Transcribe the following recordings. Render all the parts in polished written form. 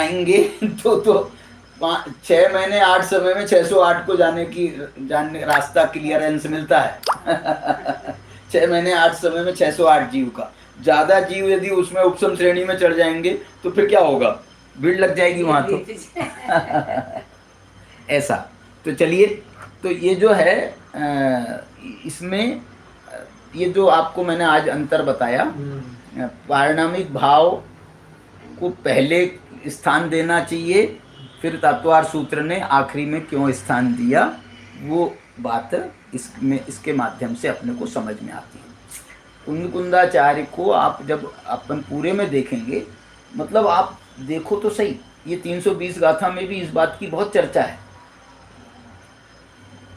जाएंगे तो 6 महीने 8 समय में 608 को जानने रास्ता क्लियरेंस मिलता है। 6 महीने 8 समय में 608 जीव का। ज्यादा जीव यदि उसमें उपसम श्रेणी में चढ़ जाएंगे तो फिर क्या होगा, भीड़ लग जाएगी वहां तो। ऐसा। तो चलिए, तो ये जो है इसमें ये जो आपको मैंने आज अंतर बताया, पारिणामिक भाव को पहले स्थान देना चाहिए, फिर तत्वार सूत्र ने आखिरी में क्यों स्थान दिया, वो बात इसमें इसके माध्यम से अपने को समझ में आती है। कुंदकुंदाचार्य को आप जब अपन पूरे में देखेंगे, मतलब आप देखो तो सही, ये 320 गाथा में भी इस बात की बहुत चर्चा है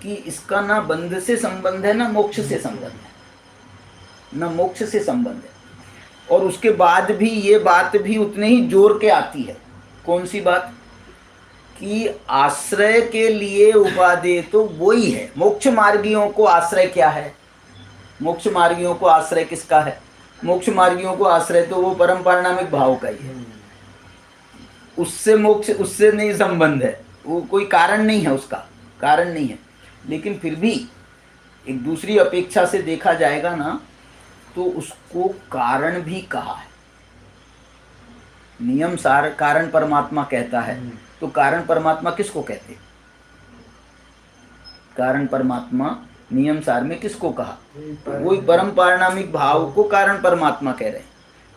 कि इसका ना बंध से संबंध है ना मोक्ष से संबंध है, ना मोक्ष से संबंध है। और उसके बाद भी ये बात भी उतने ही जोर के आती है। कौन सी बात? कि आश्रय के लिए उपादेय तो वही है। मोक्ष मार्गियों को आश्रय क्या है? मोक्ष मार्गियों को आश्रय किसका है? मोक्ष मार्गियों को आश्रय तो वो परम पारिणामिक भाव का ही है। उससे मोक्ष, उससे नहीं संबंध है, वो कोई कारण नहीं है, उसका कारण नहीं है। लेकिन फिर भी एक दूसरी अपेक्षा से देखा जाएगा ना, तो उसको कारण भी कहा है। नियम सार कारण परमात्मा कहता है, तो कारण परमात्मा किसको कहते? कारण परमात्मा नियम सार में किसको कहा? वही परम पारिणामिक भाव को कारण परमात्मा कह रहे हैं।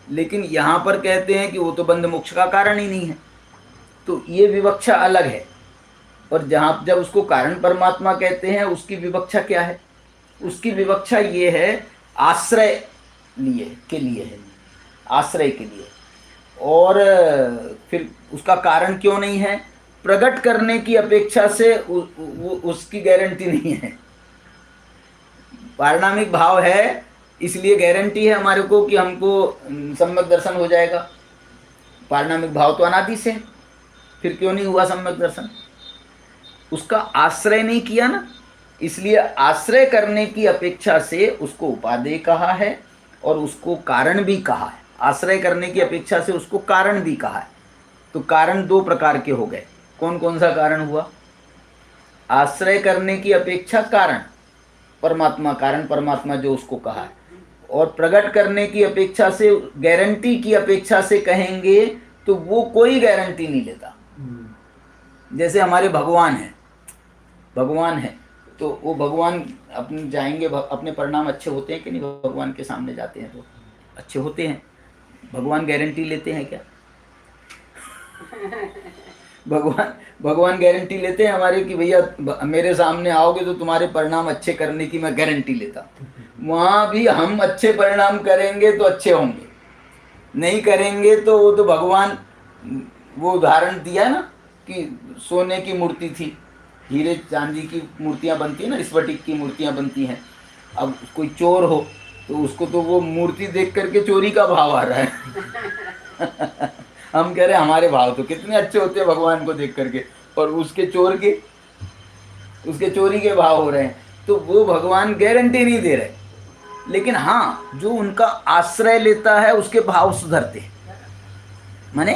लेकिन यहां पर कहते हैं कि वो तो बंध मोक्ष का कारण ही नहीं है, तो ये विवक्षा अलग है। और जहां जब उसको कारण परमात्मा कहते हैं, उसकी विवक्षा क्या है? उसकी विवक्षा ये है, आश्रय के लिए है, आश्रय के लिए। और फिर उसका कारण क्यों नहीं है? प्रकट करने की अपेक्षा से उसकी गारंटी नहीं है। पारिणामिक भाव है इसलिए गारंटी है हमारे को कि हमको सम्यक दर्शन हो जाएगा। पारिणामिक भाव तो अनादि से, फिर क्यों नहीं हुआ सम्यक दर्शन? उसका आश्रय नहीं किया ना, इसलिए आश्रय करने की अपेक्षा से उसको उपादेय कहा है और उसको कारण भी कहा है। आश्रय करने की अपेक्षा से उसको कारण भी कहा है। तो कारण दो प्रकार के हो गए। कौन कौन सा कारण हुआ? आश्रय करने की अपेक्षा कारण परमात्मा, कारण परमात्मा जो उसको कहा है। और प्रकट करने की अपेक्षा से, गारंटी की अपेक्षा से कहेंगे तो वो कोई गारंटी नहीं लेता। जैसे हमारे भगवान है, भगवान है तो वो भगवान अपने जाएंगे, अपने परिणाम अच्छे होते हैं कि नहीं? भगवान के सामने जाते हैं तो अच्छे होते हैं। भगवान गारंटी लेते हैं क्या? भगवान गारंटी लेते हैं हमारे कि भैया मेरे सामने आओगे तो तुम्हारे परिणाम अच्छे करने की मैं गारंटी लेता। वहां भी हम अच्छे परिणाम करेंगे तो अच्छे होंगे, नहीं करेंगे तो वो तो भगवान, वो उदाहरण दिया ना कि सोने की मूर्ति थी, हीरे चांदी की मूर्तियां बनती है ना, स्फटिक की मूर्तियां बनती हैं। अब कोई चोर हो तो उसको तो वो मूर्ति देख करके चोरी का भाव आ रहा है। हम कह रहे हैं हमारे भाव तो कितने अच्छे होते हैं भगवान को देख करके, और उसके चोरी के भाव हो रहे हैं। तो वो भगवान गारंटी नहीं दे रहे, लेकिन हाँ जो उनका आश्रय लेता है उसके भाव सुधरते हैं। माने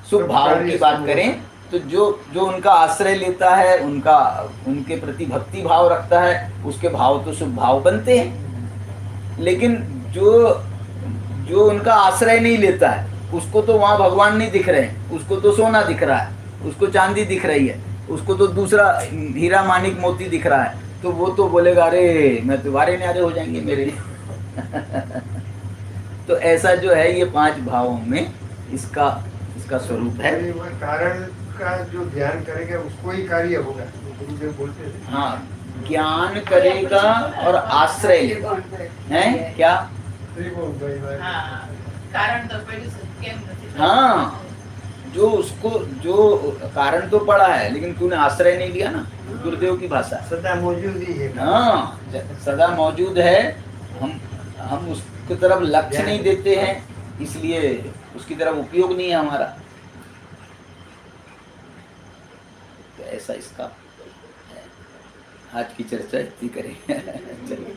शुभ भाव की बात करें तो जो उनका आश्रय लेता है, उनके प्रति भक्ति भाव रखता है, उसके भाव तो शुभ भाव बनते हैं। लेकिन जो उनका आश्रय नहीं लेता है, उसको तो वहां भगवान नहीं दिख रहे हैं, उसको तो सोना दिख रहा है, उसको चांदी दिख रही है, उसको तो दूसरा हीरा मानिक मोती दिख रहा है, तो वो तो बोलेगा अरे मैं तुम्हारे न्यारे हो जाएंगे मेरे। तो ऐसा जो है ये 5 भावों में इसका स्वरूप है। कारण का जो ध्यान करेगा उसको ही कार्य होगा, गुरुदेव बोलते थे। हाँ, ज्ञान करेगा और आश्रय लेगा है क्या? कारण तो हाँ, जो कारण तो पड़ा है लेकिन तूने आश्रय नहीं लिया ना। गुरुदेव की भाषा सदा मौजूद ही है। हाँ, सदा मौजूद है। हम उसकी तरफ लक्ष्य नहीं देते हैं, इसलिए उसकी तरफ उपयोग नहीं है हमारा। तो ऐसा इसका आज की चर्चा इतनी करें। चलिए।